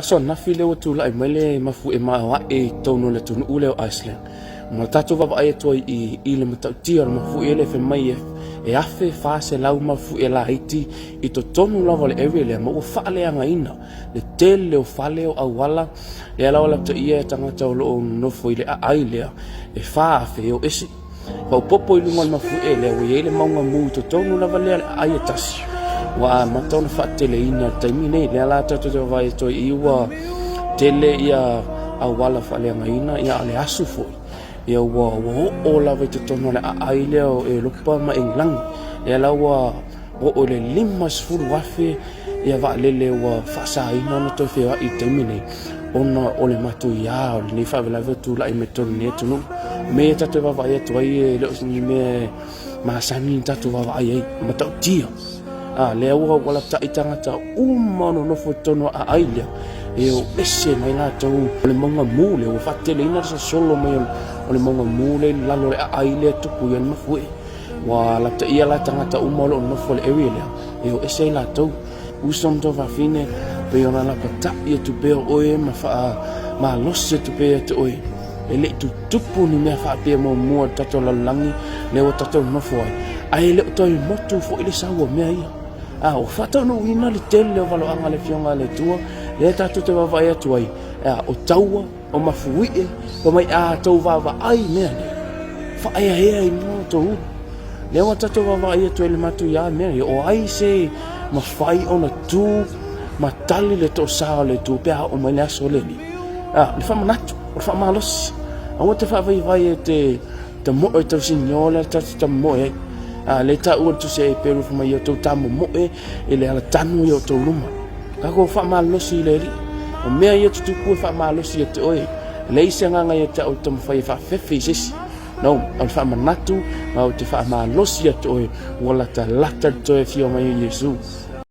So na file o tu lai mele mafu e ma e tono le tunu ule o Iceland. Ma tatu va ai to I le mata tia mafu ele fe mai e afe fa se lau mafu e la Haiti I to tonu lava le area le ma o fale anga ina le tele o fale o awala le ala wala to ia tanga tau lo no fo ile a ailea e fa fe o esi. Fa o popo I lunga mafu ele o ele maunga mu to tonu lava le ai tasi. Wa matona fa tele ina taimine le ala tatu te vai to iwa tele ia awala fa le ngaina ia ale asu fo ia wa o la vai te tono le aile o e lupa ma englang ia la wa o le limas fu wafe ia va lele wa fa sa ina no to fe I taimine ona o le matu ia ni fa vela tu la I metoni ne tunu me tatu va vai to ai le ni me ma sani tatu va vai mata tia le ua wala tai tangata umano no fotono a aile e o ese mai nga tau le monga mule o fatele ina sa solo mai o le monga mule lalo le aile tupu yan mafue wa la tai ala tangata umalo no fo le area e o ese la tau usom to va fine pe ona la pata e tu pe o e ma fa ma losse tu pe te oe e le tu tupu ni me fa pe mo mo tato la langi le o tato no fo ai le to motu fo ile sa wo me ai o fata no ina le tele o valo anga le fionga le tua le tatu te vava ia tuai o taua o mafuie o mai a tau vava ai mea ne fa ai hea I no tau le o tatu vava ia tuai le matu ia mea o ai se ma fai o na tu ma tali le to sao le tu pea o mai le aso le ni le fa manatu o fa malos o te fa vai te mo o tau sinyola tatu ta mo le ta o tu se peru fa mai to tamo mo e le ala tanu yo to luma ka ko fa malo si le ri o me ye tu ku fa malo si te oe le isenga nga ye ta o to fa fa fe sis no al fa manatu ma o te fa malo si te oe wala ta lata to e fio mai Yesu